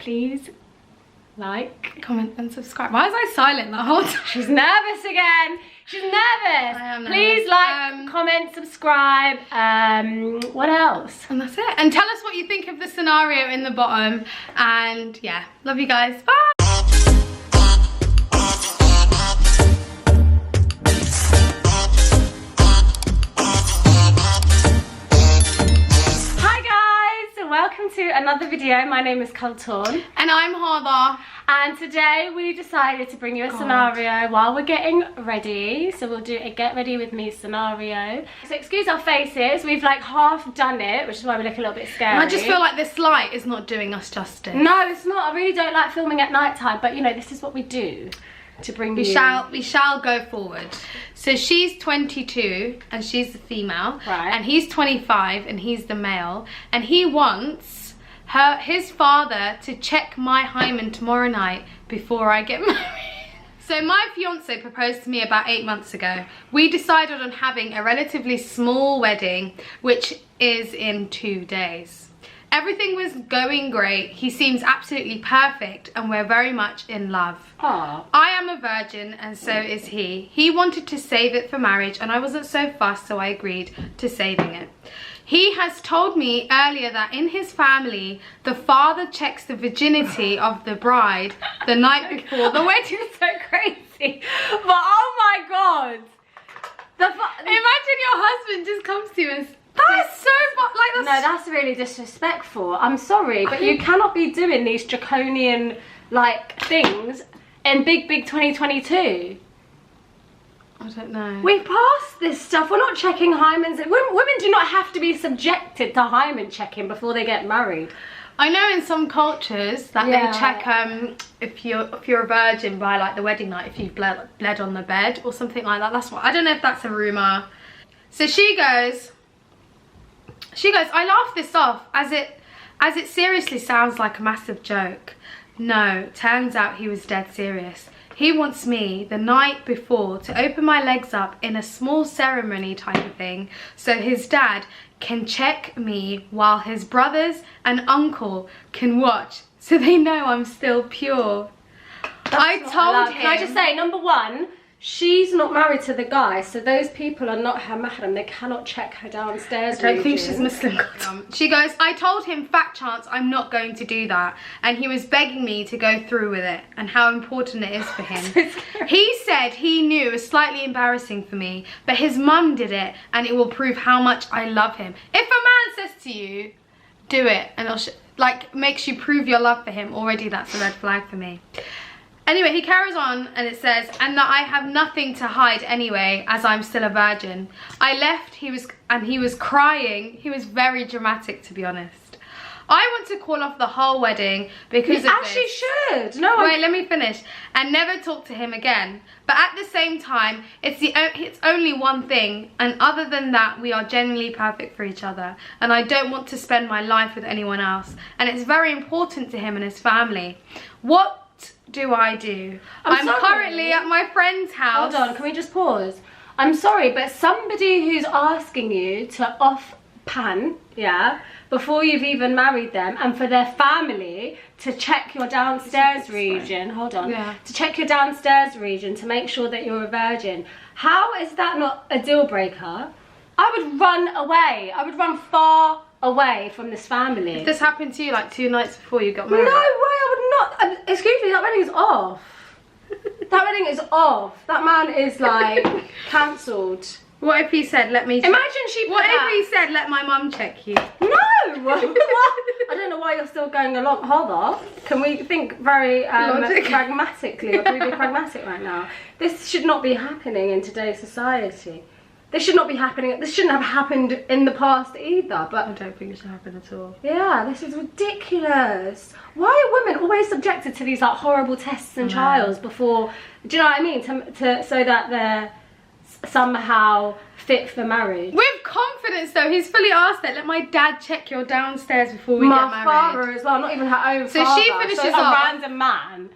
please like, comment and subscribe. Why was I silent the whole time? She's nervous again. She's nervous. I am nervous. Please like, comment, subscribe. What else? And that's it. And tell us what you think of the scenario in the bottom. And yeah, love you guys. Bye. Welcome to another video. My name is Kally and I'm Hodo, and today we decided to bring you a scenario while we're getting ready. So we'll do a get ready with me scenario. So excuse our faces, we've like half done it, which is why we look a little bit scary. I just feel like this light is not doing us justice. No, it's not. I really don't like filming at night time, but you know, this is what we do to bring we shall go forward. So she's 22 and she's the female, right, and he's 25 and he's the male, and he wants his father to check my hymen tomorrow night before I get married. So my fiance proposed to me about 8 months ago. We decided on having a relatively small wedding, which is in 2 days. Everything was going great. He seems absolutely perfect and we're very much in love. Aww. I am a virgin and so is he. He wanted to save it for marriage and I wasn't so fussed, so I agreed to saving it. He has told me earlier that in his family, the father checks the virginity of the bride the night before the wedding. It's so crazy. But oh my god. Imagine your husband just comes to you and that's so like no, that's really disrespectful. I'm sorry, but you cannot be doing these draconian like things in big 2022. I don't know. We passed this stuff. We're not checking hymens. Women do not have to be subjected to hymen checking before they get married. I know in some cultures that they check if you're a virgin by like the wedding night, if you've bled on the bed or something like that. That's what I don't know if that's a rumor. So she goes, I laughed this off as it seriously sounds like a massive joke. No, turns out he was dead serious. He wants me the night before to open my legs up in a small ceremony type of thing so his dad can check me while his brothers and uncle can watch so they know I'm still pure. I told him. Can I just say, number one, she's not married to the guy, so those people are not her mahram. They cannot check her downstairs. I don't think she's Muslim. She goes, I told him fat chance I'm not going to do that, and he was begging me to go through with it and how important it is for him. He said he knew it was slightly embarrassing for me, but his mum did it and it will prove how much I love him. If a man says to you, do it, and it'll like makes you prove your love for him, already that's a red flag for me. Anyway, he carries on and it says, and that I have nothing to hide anyway, as I'm still a virgin. I left, he was crying. He was very dramatic, to be honest. I want to call off the whole wedding because of this. As she should. No, wait, let me finish. And never talk to him again. But at the same time, it's only one thing, and other than that, we are genuinely perfect for each other. And I don't want to spend my life with anyone else. And it's very important to him and his family. What do I do? I'm currently at my friend's house. Hold on, can we just pause? I'm sorry, but somebody who's asking you to off pan, yeah, before you've even married them, and for their family to check your downstairs region, hold on, to check your downstairs region to make sure that you're a virgin. How is that not a deal breaker? I would run away. I would run far away from this family. If this happened to you like 2 nights before you got married. No way, I would not. Excuse me, that wedding is off. That wedding is off. That man is like cancelled. What if he said, let me check? Imagine she put What if he said, let my mum check you? No! I don't know why you're still going along. Hold on. Can we think very pragmatically? Or can we be pragmatic right now? This should not be happening in today's society. This should not be happening. This shouldn't have happened in the past either. But I don't think it should happen at all. Yeah, this is ridiculous. Why are women always subjected to these like horrible tests and trials before? Do you know what I mean? So that they're somehow fit for marriage. With confidence though, he's fully asked that. Let my dad check your downstairs before we get married. My father as well, not even her own so father. She finishes so off. A random man.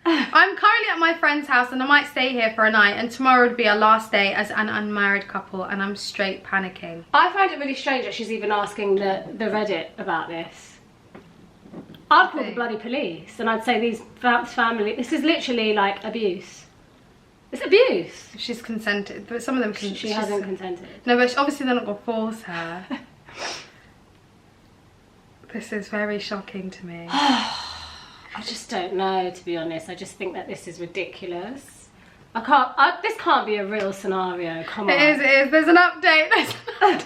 I'm currently at my friend's house and I might stay here for a night, and tomorrow would be our last day as an unmarried couple, and I'm straight panicking. I find it really strange that she's even asking the Reddit about this. I'd call the bloody police, and I'd say these family. This is literally like abuse. It's abuse. She's consented, but some of them can. She hasn't consented. No, but obviously they're not gonna force her. This is very shocking to me. I just don't know, to be honest. I just think that this is ridiculous. This can't be a real scenario. Come on. It is. There's an update.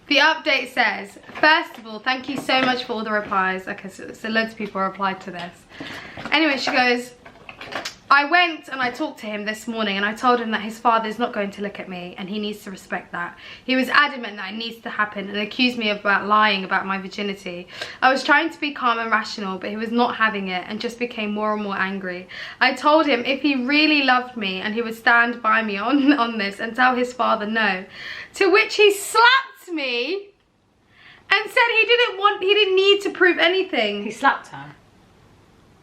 The update says, first of all, thank you so much for all the replies. Okay, so loads of people replied to this. Anyway, she goes, I went and I talked to him this morning and I told him that his father's not going to look at me and he needs to respect that. He was adamant that it needs to happen and accused me of lying about my virginity. I was trying to be calm and rational, but he was not having it and just became more and more angry. I told him if he really loved me and he would stand by me on this and tell his father no. To which he slapped me and said he didn't need to prove anything. He slapped her.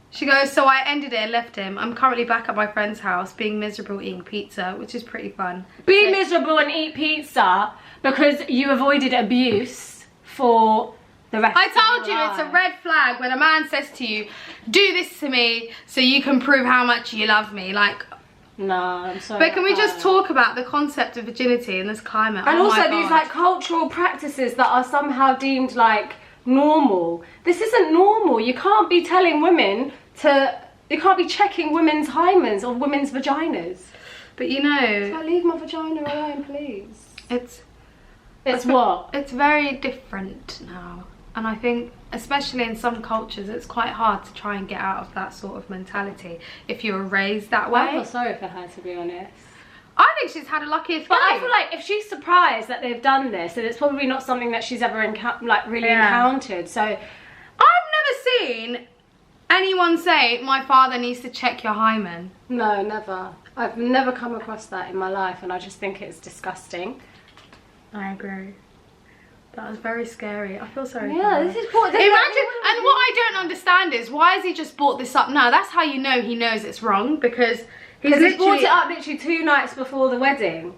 She goes, so I ended it and left him. I'm currently back at my friend's house being miserable eating pizza, which is pretty fun. Be miserable and eat pizza because you avoided abuse for the rest of your life. I told you it's a red flag when a man says to you, do this to me so you can prove how much you love me. Like, no, I'm sorry. but can we just talk about the concept of virginity in this climate? And oh also these like cultural practices that are somehow deemed like normal. This isn't normal. You can't be telling women you can't be checking women's hymens or women's vaginas. But you know, it's like, leave my vagina alone, please. It's what? It's very different now. And I think, especially in some cultures, it's quite hard to try and get out of that sort of mentality if you were raised that way. I feel sorry for her, to be honest. I think she's had a lucky escape. But I feel like if she's surprised that they've done this, then it's probably not something that she's ever really encountered. So I've never seen anyone say, my father needs to check your hymen. No, never. I've never come across that in my life, and I just think it's disgusting. I agree. That was very scary. I feel sorry. Yeah, this is poor. Imagine, and what I don't understand is, why has he just brought this up now? That's how you know he knows it's wrong, because he's brought it up literally 2 nights before the wedding.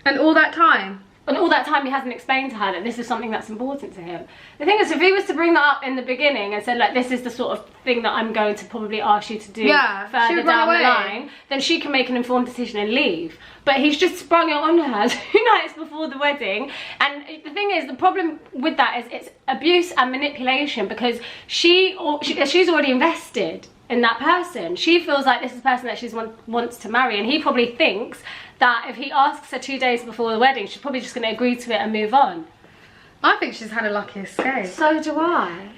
And all that time. And all that time he hasn't explained to her that this is something that's important to him. The thing is, if he was to bring that up in the beginning and said, like, this is the sort of thing that I'm going to probably ask you to do further down the line, then she can make an informed decision and leave. But he's just sprung it on her 2 nights before the wedding. And the thing is, the problem with that is it's abuse and manipulation, because she's already invested in that person. She feels like this is the person that she wants to marry, and he probably thinks that if he asks her 2 days before the wedding, she's probably just going to agree to it and move on. I think she's had a lucky escape. So do I.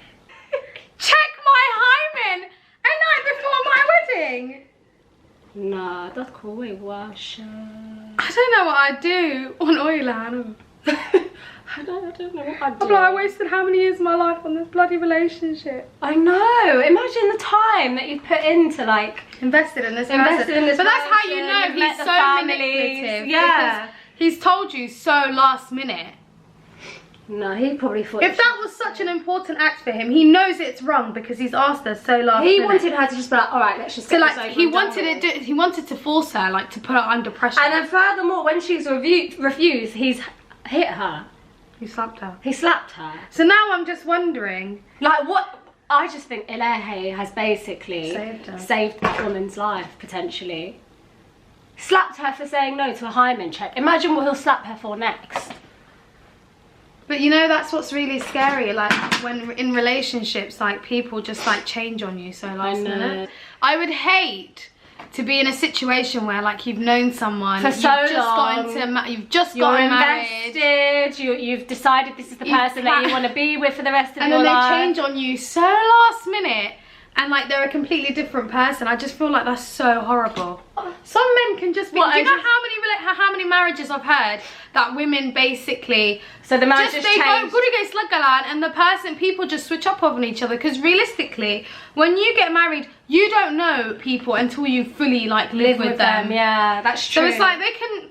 Check my hymen a night before my wedding. Nah, that's cool. Wash. I don't know what I'd do on Oilan. I don't know what I'd do. I'm like, I wasted how many years of my life on this bloody relationship. I know. Imagine the time that you've put into, like, invested in this person. But that's how you know he's so manipulative. Yeah. He's told you so last minute. No, he probably thought... If that was such an important act for him, he knows it's wrong because he's asked her so last minute. He wanted her to just be like, alright, let's just get this over he wanted to force her, like, to put her under pressure. And then furthermore, when she's refused, he's hit her. He slapped her. He slapped her. So now I'm just wondering, like, what... I just think Ilahe has basically saved that woman's life, potentially. Slapped her for saying no to a hymen check. Imagine what he'll slap her for next. But you know, that's what's really scary, like when in relationships, like people just like change on you so last minute. I would hate to be in a situation where like you've known someone for so long, you've just gotten married, you've decided this is the person that you want to be with for the rest of your life, and then they change on you so last minute, and like they're a completely different person. I just feel like that's so horrible. Some men can just be. Do you know how many marriages I've heard that women basically the man just changed, and the person, people just switch up on each other, because realistically, when you get married, you don't know people until you fully like live with them. Yeah, that's true. So it's like they can.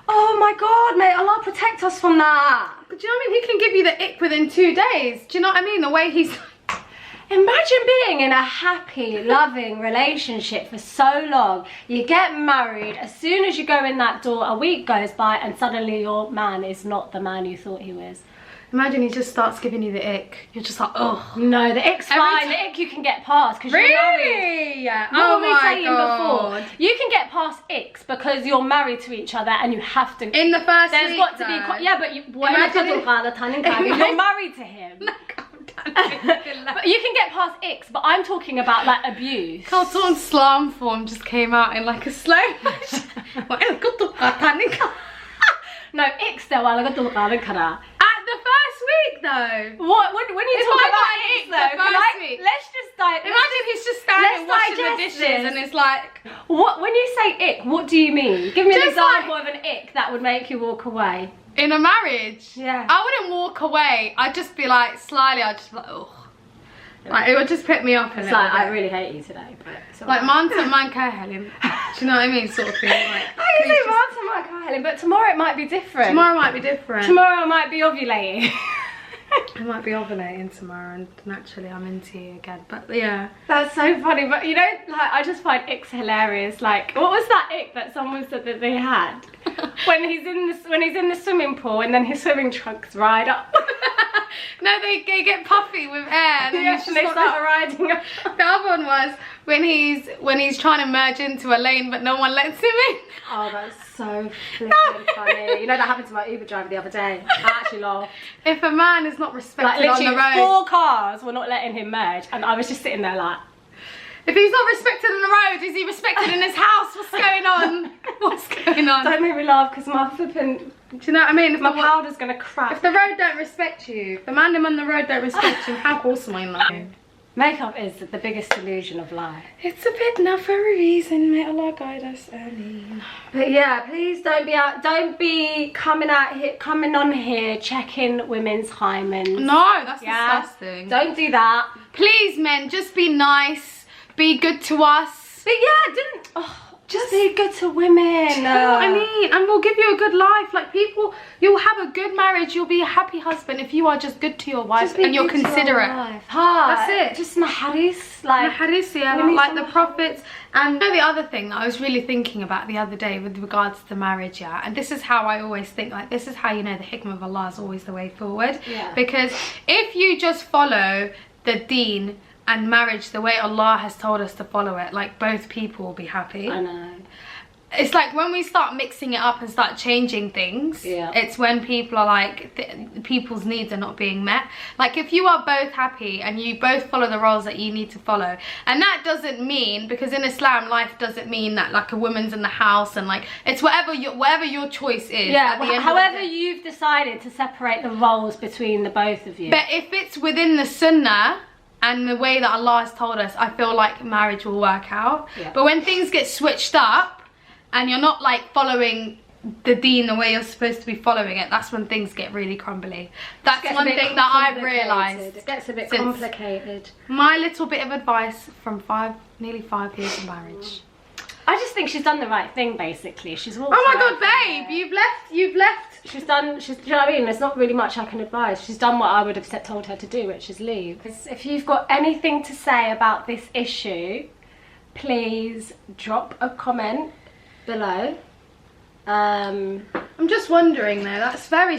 Oh my God, mate! Allah protect us from that. But do you know what I mean? He can give you the ick within 2 days. Do you know what I mean? The way he's. Imagine being in a happy, loving relationship for so long. You get married, as soon as you go in that door, a week goes by and suddenly your man is not the man you thought he was. Imagine he just starts giving you the ick. You're just like, oh. No, the ick's fine. The ick you can get past because you're married. Yeah. What Oh were we my saying God. before? You can get past icks because you're married to each other and you have to. In the first There's week, got to though. be. Yeah, but you, Imagine you're married to him. But you can get past icks, but I'm talking about like abuse. Cartoon slam form just came out in like a slow motion. No, icks though. At the first week though. What? When you If talk I about got icks ick though, the can first week. let's just like. Imagine he's just standing let's washing the digest dishes this. and it's like. What? When you say ick, what do you mean? Give me an Just example of an ick that would make you walk away. In a marriage? Yeah. I wouldn't walk away. I'd just be like, slyly, I'd just be like, oh. Like, it would just put me off a It's little like, bit. I really hate you today, but it's Like, man to man care, Helen. Do you know what I mean? Sort of thing. Like, I can say Martin might go Helen, but tomorrow it might be different. tomorrow might be different. Tomorrow I might be ovulating. I might be ovulating tomorrow and naturally I'm into you again. But yeah. That's so funny, but you know, like I just find icks hilarious. Like, what was that ick that someone said that they had? when he's in the swimming pool and then his swimming trunks ride up. No, they get puffy with air and then Yes, and they start riding up. The other one was when he's trying to merge into a lane but no one lets him in. Oh, that's so flippin' funny. You know, that happened to my Uber driver the other day. I actually laughed. If a man is not respected Like on the literally road. 4 cars were not letting him merge and I was just sitting there like, If he's not respected on the road, is he respected in his house? What's going on? What's going on? don't make me laugh because my flippin', Do you know what I mean? If my the, powder's gonna crack. if the road don't respect you, if the man on the road don't respect you, how awesome are you like? Makeup is the biggest illusion of life. It's a bit enough for a reason, may Allah guide us, Amin. But yeah, please don't be coming on here checking women's hymen. No, that's Yeah? disgusting. Don't do that. Please, men, just be nice, be good to us. But yeah, just be good to women. You know what I mean? And we'll give you a good life. Like people, you'll have a good marriage, you'll be a happy husband if you are just good to your wife and you're considerate. That's it. Just maharis, like like the prophets. And you know the other thing that I was really thinking about the other day with regards to marriage, yeah, and this is how I always think, like this is how you know the hikmah of Allah is always the way forward. Yeah. Because if you just follow the deen and marriage the way Allah has told us to follow it, like both people will be happy. I know. It's like when we start mixing it up and start changing things, yeah, it's when people are like, people's needs are not being met. Like if you are both happy and you both follow the roles that you need to follow, and that doesn't mean, because in Islam life doesn't mean that like a woman's in the house and like it's whatever your choice is. Yeah, however you've decided to separate the roles between the both of you. But if it's within the sunnah and the way that Allah has told us, I feel like marriage will work out. Yeah. But when things get switched up and you're not like following the deen the way you're supposed to be following it, that's when things get really crumbly. That's one thing that I've realised. It gets a bit complicated. My little bit of advice from nearly 5 years of marriage. I just think she's done the right thing, basically. She's walked Oh my away God, from babe, it. you've left. Do you know what I mean? There's not really much I can advise. She's done what I would have told her to do, which is leave. If you've got anything to say about this issue, please drop a comment below. I'm just wondering though, that's very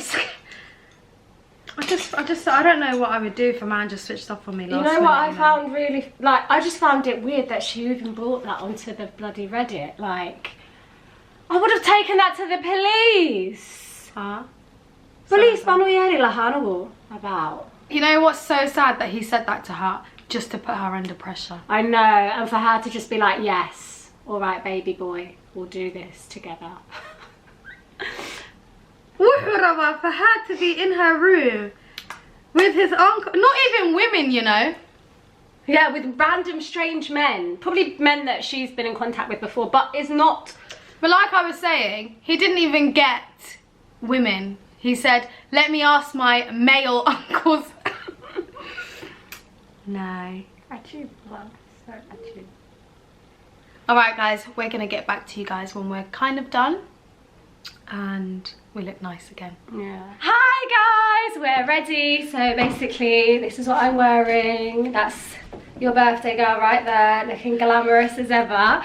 I don't know what I would do if a man just switched off on me last minute. You know what I found really, like, I just found it weird that she even brought that onto the bloody Reddit. Like, I would have taken that to the police. Huh? Police about. You know what's so sad that he said that to her just to put her under pressure. I know, and for her to just be like, yes, all right, baby boy, we'll do this together. For her to be in her room with his uncle, not even women, you know. Yeah, with random strange men, probably men that she's been in contact with before, but is not. But like I was saying, he didn't even get women. He said, let me ask my male uncles. No. Alright guys, we're gonna get back to you guys when we're kind of done and we look nice again. Yeah. Hi guys, we're ready. So basically this is what I'm wearing. That's your birthday girl right there, looking glamorous as ever.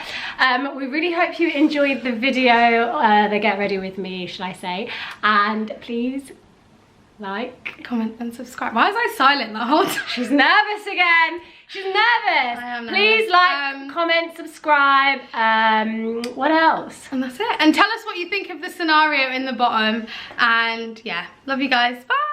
We really hope you enjoyed the video, the get ready with me, should I say, and please like, comment and subscribe. Why was I silent the whole time? She's nervous again. She's nervous. I am nervous. Please like, comment, subscribe. What else? And that's it. And tell us what you think of the scenario in the bottom. And yeah, love you guys. Bye.